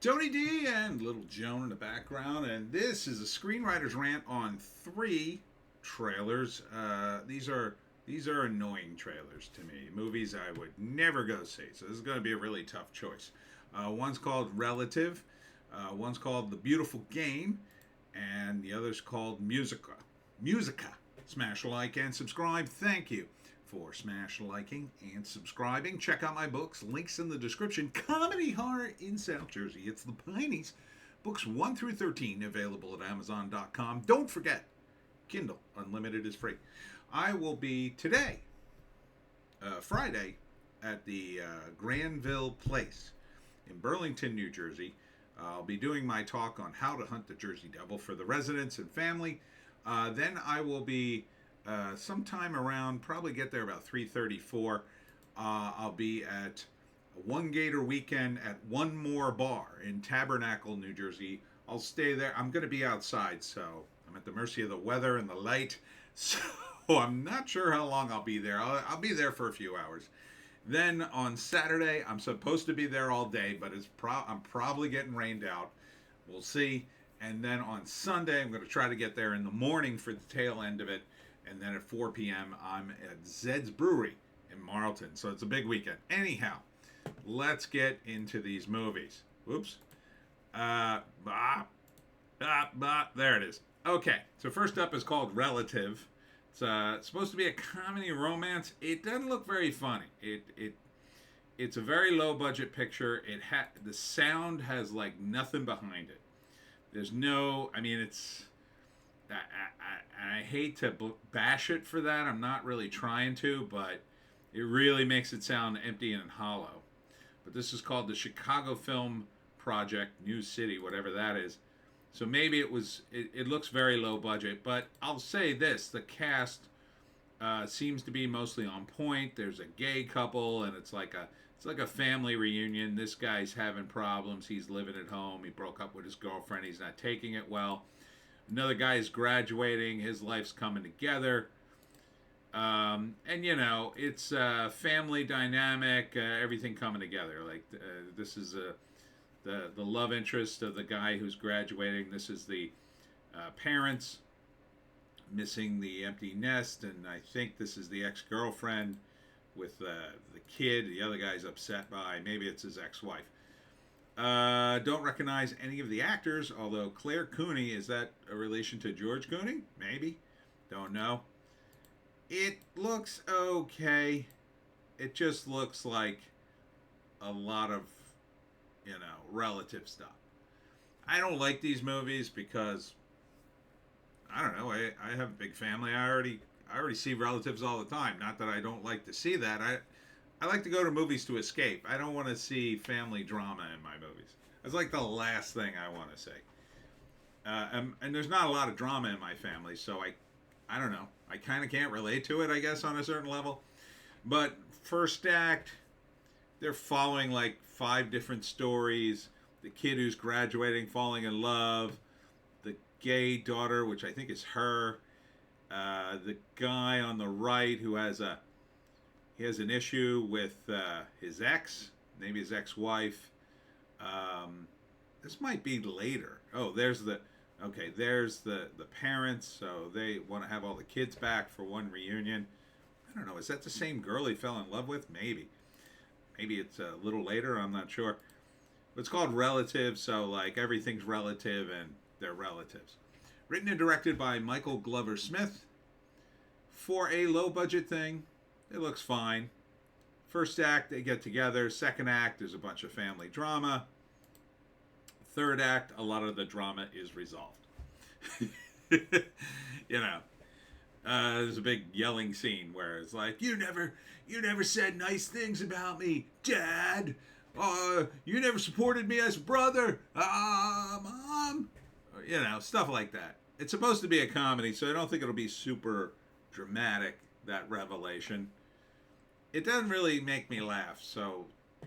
Tony D and Little Joan in the background, and this is a screenwriter's rant on three trailers. These are annoying trailers to me. Movies I would never go see. So this is going to be a really tough choice. One's called Relative. One's called The Beautiful Game, and the other's called Musica. Musica. Smash a like and subscribe. Thank you for smash liking and subscribing. Check out my books. Links in the description. Comedy horror in South Jersey. It's the Pineys. Books 1 through 13 available at Amazon.com. Don't forget, Kindle Unlimited is free. I will be today, Friday, at the Granville Place in Burlington, New Jersey. I'll be doing my talk on how to hunt the Jersey Devil for the residents and family. Then I will be sometime around, probably get there about 3:34. I'll be at One Gator Weekend at One More Bar in Tabernacle, New Jersey. I'll stay there. I'm going to be outside, so I'm at the mercy of the weather and the light. So I'm not sure how long I'll be there. I'll be there for a few hours. Then on Saturday, I'm supposed to be there all day, but I'm probably getting rained out. We'll see. And then on Sunday, I'm going to try to get there in the morning for the tail end of it. And then at 4 p.m., I'm at Zed's Brewery in Marlton. So it's a big weekend. Anyhow, let's get into these movies. Whoops. There it is. Okay, so first up is called Relative. It's supposed to be a comedy romance. It doesn't look very funny. It's a very low budget picture. The sound has like nothing behind it. There's no. I mean, it's. I hate to bash it for that. I'm not really trying to, but it really makes it sound empty and hollow. But this is called the Chicago Film Project, New City, whatever that is. So maybe it looks very low budget, but I'll say this: the cast seems to be mostly on point. There's a gay couple, and it's like a family reunion. This guy's having problems. He's living at home. He broke up with his girlfriend. He's not taking it well. Another guy is graduating. His life's coming together. And, it's family dynamic, everything coming together. This is the love interest of the guy who's graduating. This is the parents missing the empty nest. And I think this is the ex-girlfriend with the kid. The other guy's upset by. Maybe it's his ex-wife. Don't recognize any of the actors, although Claire Cooney, is that a relation to George Cooney? Maybe. Don't know. It looks okay. It just looks like a lot of, relative stuff. I don't like these movies because, I don't know, I have a big family. I already see relatives all the time. Not that I don't like to see that. I like to go to movies to escape. I don't want to see family drama in my movies. That's like the last thing I want to see. And there's not a lot of drama in my family, so I don't know. I kind of can't relate to it, I guess, on a certain level. But first act, they're following like 5 different stories. The kid who's graduating, falling in love. The gay daughter, which I think is her. The guy on the right who has an issue with his ex, maybe his ex-wife. This might be later. Oh, there's the parents. So they want to have all the kids back for one reunion. I don't know. Is that the same girl he fell in love with? Maybe it's a little later. I'm not sure. But it's called Relative. So like everything's relative and they're relatives. Written and directed by Michael Glover Smith. For a low budget thing, it looks fine. First act, they get together. Second act, there's a bunch of family drama. Third act, a lot of the drama is resolved. There's a big yelling scene where it's like, you never said nice things about me, Dad. You never supported me as a brother. Mom. Stuff like that. It's supposed to be a comedy, so I don't think it'll be super dramatic, that revelation. It doesn't really make me laugh, so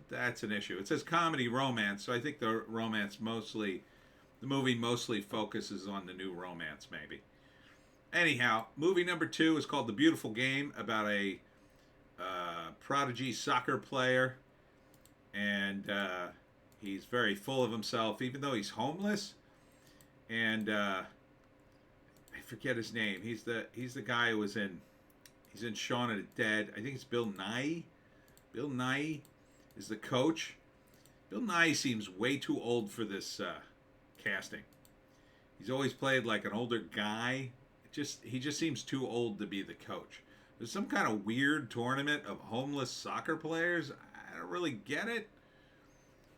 that's an issue. It says comedy romance, so I think the movie mostly focuses on the new romance, maybe. Anyhow, movie number 2 is called The Beautiful Game, about a prodigy soccer player, and He's very full of himself, even though he's homeless. And I forget his name. He's the guy who was in. He's in Shaun of the Dead. I think it's Bill Nye. Bill Nye is the coach. Bill Nye seems way too old for this casting. He's always played like an older guy. He just seems too old to be the coach. There's some kind of weird tournament of homeless soccer players. I don't really get it.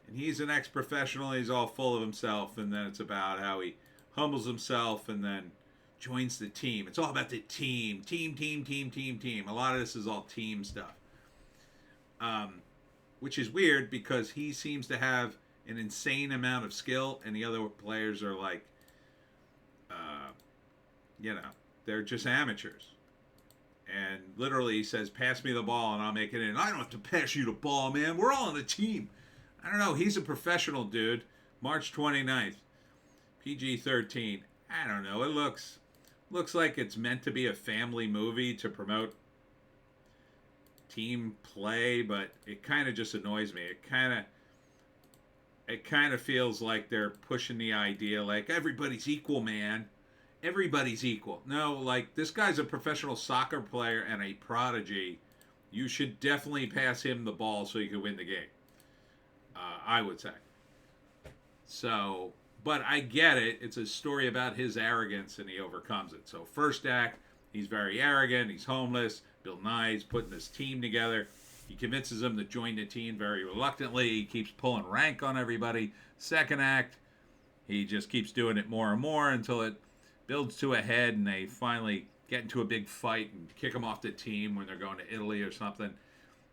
And he's an ex-professional. He's all full of himself, and then it's about how he humbles himself and then joins the team. It's all about the team. Team. A lot of this is all team stuff. Which is weird because he seems to have an insane amount of skill, and the other players are like, they're just amateurs. And literally he says, pass me the ball and I'll make it in. I don't have to pass you the ball, man. We're all on the team. I don't know. He's a professional dude. March 29th. PG-13. I don't know. It looks like it's meant to be a family movie to promote team play, but it kind of just annoys me. It kind of feels like they're pushing the idea like everybody's equal, man. Everybody's equal. No, like this guy's a professional soccer player and a prodigy. You should definitely pass him the ball so you can win the game. I would say. So, but I get it. It's a story about his arrogance and he overcomes it. So first act, he's very arrogant. He's homeless. Bill Nye's putting this team together. He convinces them to join the team very reluctantly. He keeps pulling rank on everybody. Second act, he just keeps doing it more and more until it builds to a head and they finally get into a big fight and kick him off the team when they're going to Italy or something.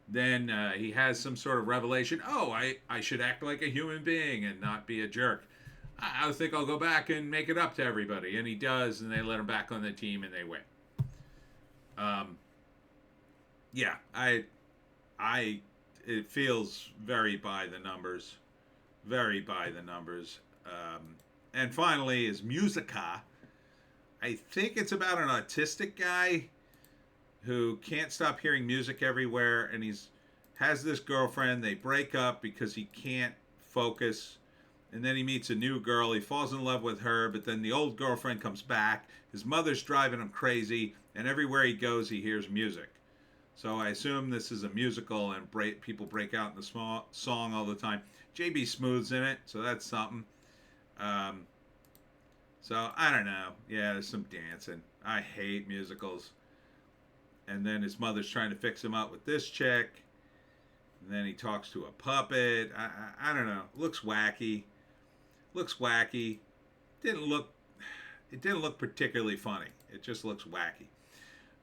Then he has some sort of revelation. Oh, I should act like a human being and not be a jerk. I think I'll go back and make it up to everybody. And he does, and they let him back on the team and they win. It feels very by the numbers. Very by the numbers. And finally is Musica. I think it's about an autistic guy who can't stop hearing music everywhere, and has this girlfriend. They break up because he can't focus, and then he meets a new girl. He falls in love with her, but then the old girlfriend comes back. His mother's driving him crazy, and everywhere he goes, he hears music. So I assume this is a musical, and people break out in the small song all the time. J.B. Smooth's in it, so that's something. So I don't know. Yeah, there's some dancing. I hate musicals. And then his mother's trying to fix him up with this chick. And then he talks to a puppet. I don't know. Looks wacky. It didn't look particularly funny. It just looks wacky.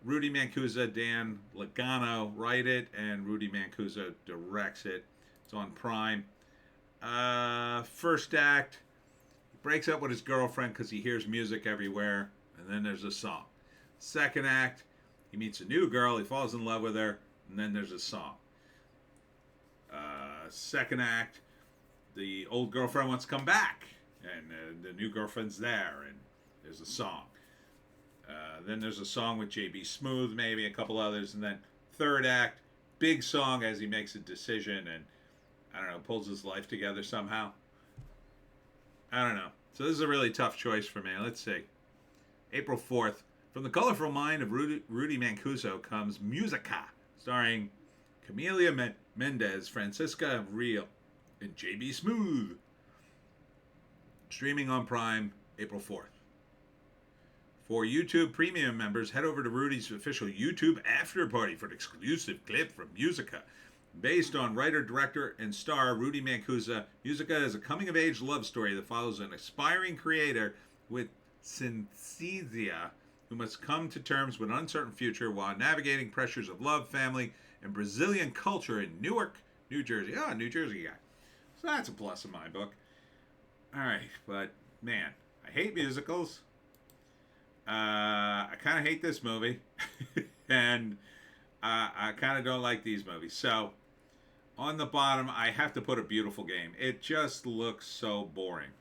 Rudy Mancuso, Dan Lagano write it, and Rudy Mancuso directs it. It's on Prime. First act, he breaks up with his girlfriend because he hears music everywhere, and then there's a song. Second act, he meets a new girl, he falls in love with her, and then there's a song. Second act, the old girlfriend wants to come back, and the new girlfriend's there, and there's a song. Then there's a song with J.B. Smooth, maybe a couple others, and then third act, big song as he makes a decision and, I don't know, pulls his life together somehow. I don't know. So this is a really tough choice for me. Let's see. April 4th. From the colorful mind of Rudy Mancuso comes Musica, starring Camelia Mendez, Francisca Real, and J.B. Smooth. Streaming on Prime, April 4th. For YouTube Premium members, head over to Rudy's official YouTube after party for an exclusive clip from Musica. Based on writer, director, and star Rudy Mancuso, Musica is a coming-of-age love story that follows an aspiring creator with synesthesia who must come to terms with an uncertain future while navigating pressures of love, family, and Brazilian culture in Newark, New Jersey. Oh, New Jersey guy. So that's a plus in my book. All right, but man, I hate musicals. I kind of hate this movie, and I kind of don't like these movies. So, on the bottom, I have to put A Beautiful Game. It just looks so boring.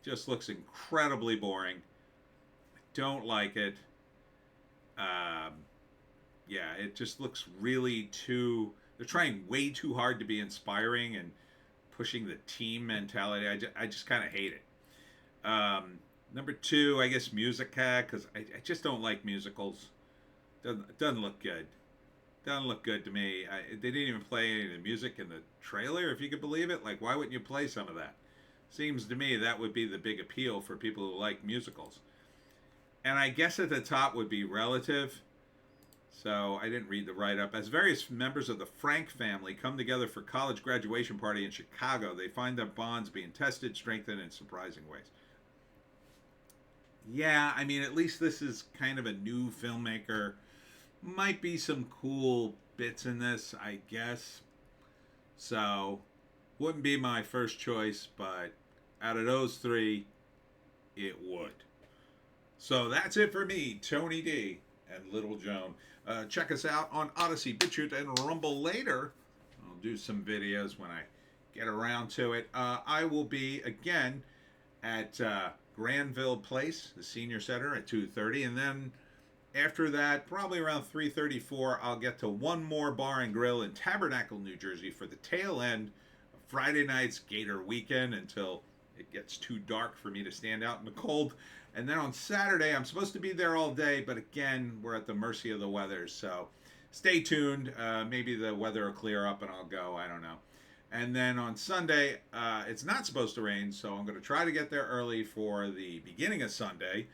Just looks incredibly boring. I don't like it. Yeah, it just looks really too... They're trying way too hard to be inspiring and pushing the team mentality. I just kind of hate it. Number two, I guess Musica, because I just don't like musicals. Doesn't look good. Doesn't look good to me. They didn't even play any of the music in the trailer, if you could believe it. Like, why wouldn't you play some of that? Seems to me that would be the big appeal for people who like musicals. And I guess at the top would be Relative. So I didn't read the write-up. As various members of the Frank family come together for college graduation party in Chicago, they find their bonds being tested, strengthened in surprising ways. Yeah, I mean, at least this is kind of a new filmmaker. Might be some cool bits in this, I guess. So, wouldn't be my first choice, but out of those three, it would. So that's it for me, Tony D and Little Joan. Check us out on Odysee, Bitchute, and Rumble later. I'll do some videos when I get around to it. I will be, again, at Granville Place, the Senior Center, at 2:30. And then after that, probably around 3:34, I'll get to one more bar and grill in Tabernacle, New Jersey for the tail end of Friday night's Gator Weekend until it gets too dark for me to stand out in the cold. And then on Saturday, I'm supposed to be there all day, but again, we're at the mercy of the weather. So stay tuned. Maybe the weather will clear up and I'll go. I don't know. And then on Sunday, it's not supposed to rain, so I'm going to try to get there early for the beginning of Sunday.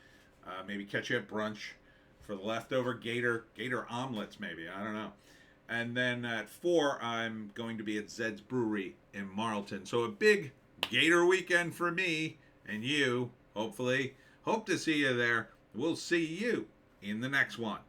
Maybe catch you at brunch for the leftover gator omelets, maybe. I don't know. And then at 4, I'm going to be at Zed's Brewery in Marlton. So a big Gator weekend for me and you, hopefully. Hope to see you there. We'll see you in the next one.